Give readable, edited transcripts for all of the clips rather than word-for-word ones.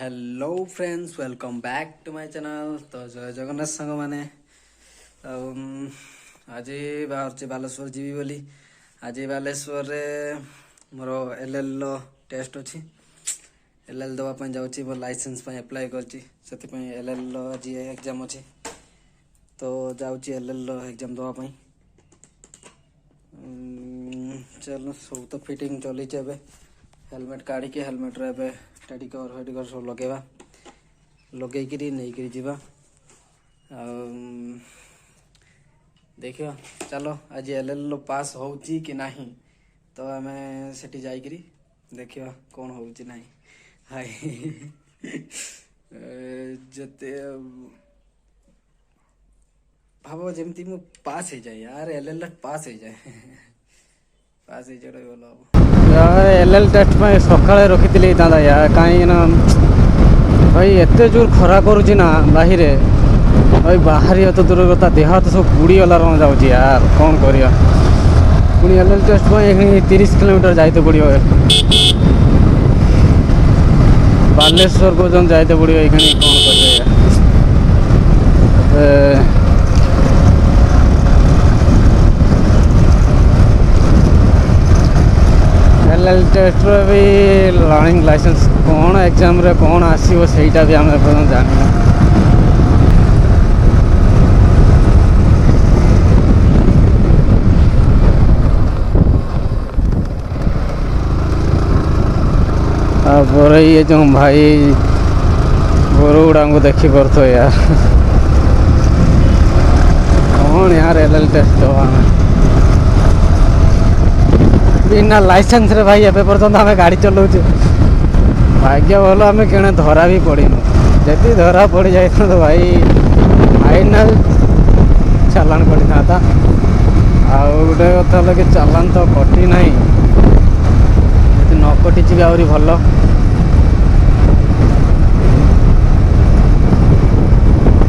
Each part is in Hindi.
Hello friends welcome back to my channel. तो जय जगन्नाथ सांग मैंने आज बाहर बालेश्वर जीवी बोली। आज बालेश्वर रे मोर एलएल टेस्ट अच्छी एलएल दवापाई जाऊँगी मोर लाइसेंस एप्लाय कर एलएल आज एग्जाम अच्छी तो जाऊँगी एलएल एग्जाम दवापाई। चलो सब तो फिटिंग चली हेलमेट काढ़ी हेलमेट रे टेडी कवर फेडी कवर सब लगेवा लगे नहीं जीवा देखियो। चलो आज एलएल पास होची कि नहीं तो आम सेठी जाइकरी देखियो कौन होची नहीं। हाय जते भाव जमती मु पास हो जाए यार एलएल पास हो जाए पास हो जाए भल एलएल टेस्ट में सकाଳେ रखिଥିଲି दादा यार कहीं ना भाई एते जोर खरा करुची ना बाहर भाई बाहरी तो दूर कथा देह हाथ सब बुड़ी गला जाऊँगी यार कौन करिया पुणी एलएल टेस्ट में 30 किलोमीटर जाते पड़ो बालेश्वर को जन जाते पड़ो ये कौन कर एलएल टेस्ट भी लर्निंग लाइसेंस कौन एग्जाम रे कौन आसो सहीटा भी आम जानी ये जो भाई गोरु गुड़ा को देखी पार्थ यार कौन यार एलएल टेस्ट दवा बिना लाइसेंस रे भाई एबे पर्यंत आम गाड़ी चलाऊे भाग्य भल आम कि धरा भी पड़न जदि धरा पड़ जाए तो भाई फाइनाल चालान पड़ी था गोटे कथा है कि चालान तो कटी ना जब न कटिची भी आहरी भल।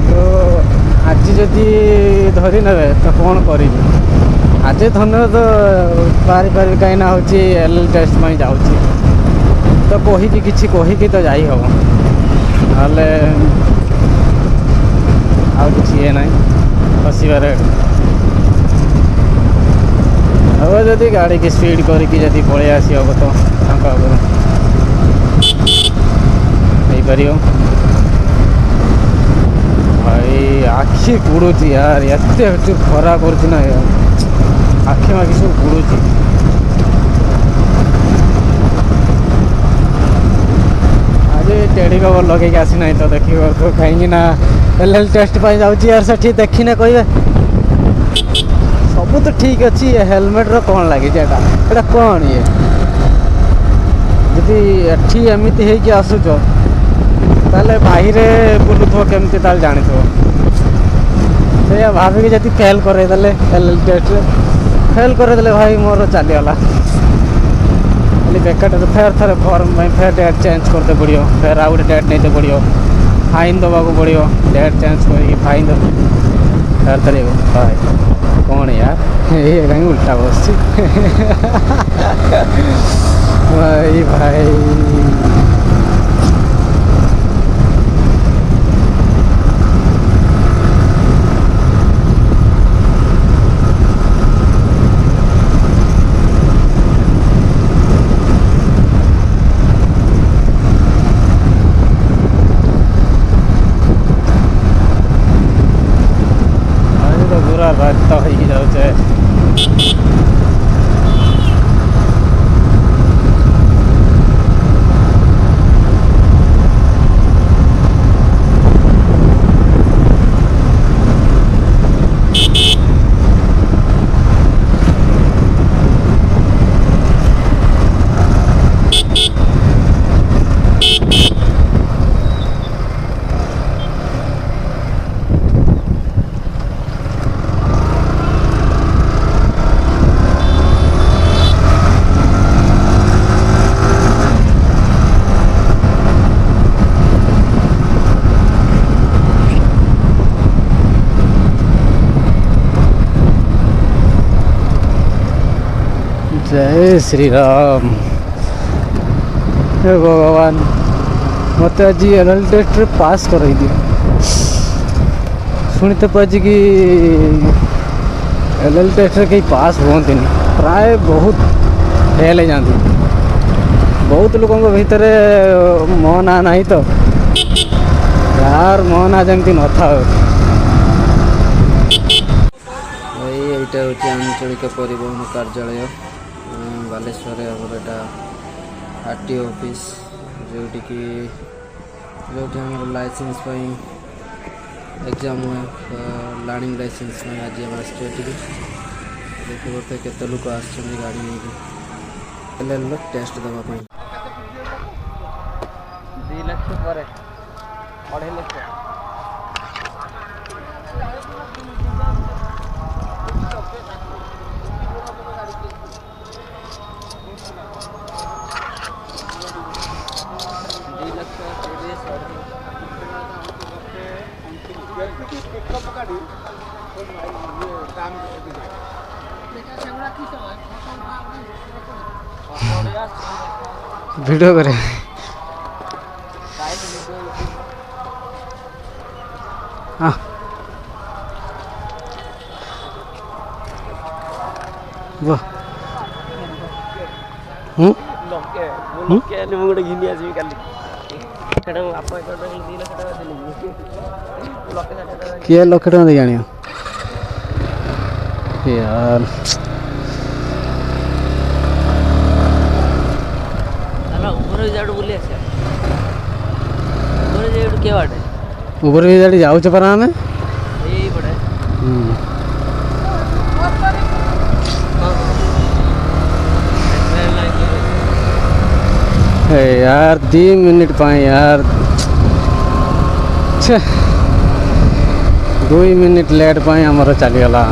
तो आज जदि धरी ने तो कौन करी आज धन तो पारि कहीं ना हूँ एलएल टेस्ट में जाऊँगी तो कहीकि किसी कहीकि तो जाई हम ना ये ना फसबार हम जदि गाड़ी की स्पीड करके जदि पलि आसी हम तो पार भाई आखि पुड़ुची यार एत खरा करना यार आखि माखि सब पुड़ुची आज टेडी कवर लगे आसी ना तो देखी तो कहीं एलएल टेस्ट पर जाऊँगी यार से देखने कहे सब तो ठीक अच्छी हेलमेट रो कौन लगे एटा कौन ये जदि एठी एमती है कि आसुच ताले बाहर बुलुथ केमती जानी से भाविक जब फेल करदेले एलएल टेस्ट फेल करदेले भाई मोर चलीगला बेकार फेर थे फर्म फेर डेट चेंज करते पड़ो फेर आउ गए डेट नहीं पड़ो फाइन दवाक पड़ो डेट चेंज कर फाइन फेर थे भाई कौन यार ये कहीं उल्टा बस भाई भाई रक्त हो जाऊे जय श्री राम। हे भगवान मत आज एल टेस्ट पास कर शुणीते पाची कि एल टेस्ट कहीं पास हुए प्राय बहुत फेल हो जाती बहुत लोकों भितर मो ना नहीं तो यार मो ना जमती न था भाई यहाँ हूँ आंचलिक परिवहन कार्यालय बालेश्वर आमर यहाँ आरटी ऑफिस जोटी कि जो लाइसेंस एग्जाम हुए लर्निंग लाइसेंस आज आम देखिए केते लोक आस गाड़ी नहीं एल टेस्ट देवाई 2 लाख पर 2.5 लाख वीडियो करे हाँ वो किए लक्ष टका दे जानी यार ऊपर भी जाड़ी जाऊँ पर आम यार 2 मिनट पाए यार 2 मिनट लेट पाए आमर चलीगला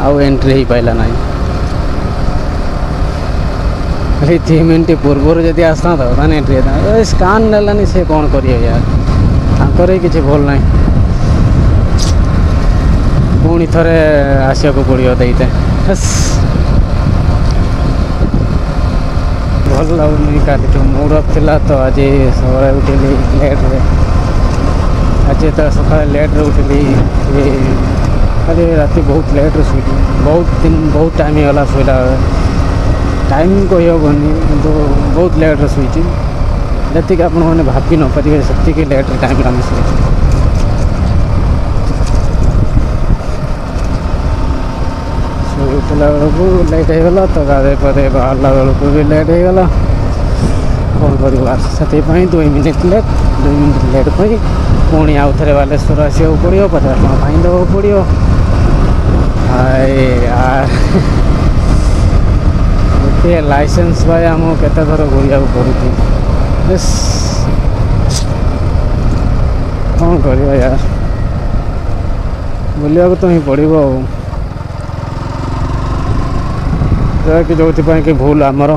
आउ एंट्री हो पाला ना 3 मिनट पूर्व जदि आसता तो एंट्री होता स्कान नेलानी से कौन करिए यार तांकर किसी भूल ना पुणी थे आसा को पड़ो देते भल लगुनि काली मूड अफ थिला तो आज सकाଳେ उठिली लेट्रे आज तो सकाଳେ लेट्रे उठिली खाली राति बहुत लेट्रे शुली बहुत टाइम गला शुला टाइम कही हेनी कि बहुत लेट्रे शुची जी आपण मैंने भावी न पारे से लेट्रे टाइम आम शुचु उठला बेलू लेट हो गला तो गाधे पदे बाहरला बेलू भी लेट हो गला कौन कर 2 मिनट लेट पुणी आउ थे बालेश्वर आसा पड़ो 50 टका फाइन देवा पड़ो यार गोटे लाइसेंस भाई आमको केते थर घूरिया पड़ू कौन कर यार बुलिया तो ही पड़ो कि जो कि भूल आमर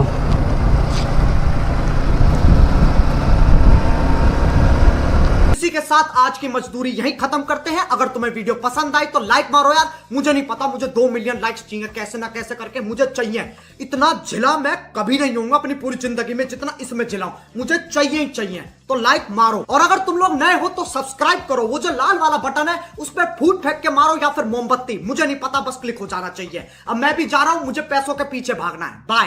इसी के साथ आज की मजदूरी यहीं खत्म करते हैं। अगर तुम्हें वीडियो पसंद आई तो लाइक मारो यार। मुझे नहीं पता, मुझे 2 मिलियन लाइक्स चाहिए, कैसे ना कैसे करके मुझे चाहिए। इतना झिला मैं कभी नहीं होऊंगा अपनी पूरी जिंदगी में जितना इसमें झिलाऊं, मुझे चाहिए ही चाहिए। तो लाइक मारो और अगर तुम लोग नए हो तो सब्सक्राइब करो। वो जो लाल वाला बटन है उस पर फूट फेंक के मारो या फिर मोमबत्ती, मुझे नहीं पता, बस क्लिक हो जाना चाहिए। अब मैं भी जा रहा हूं, मुझे पैसों के पीछे भागना है। बाय।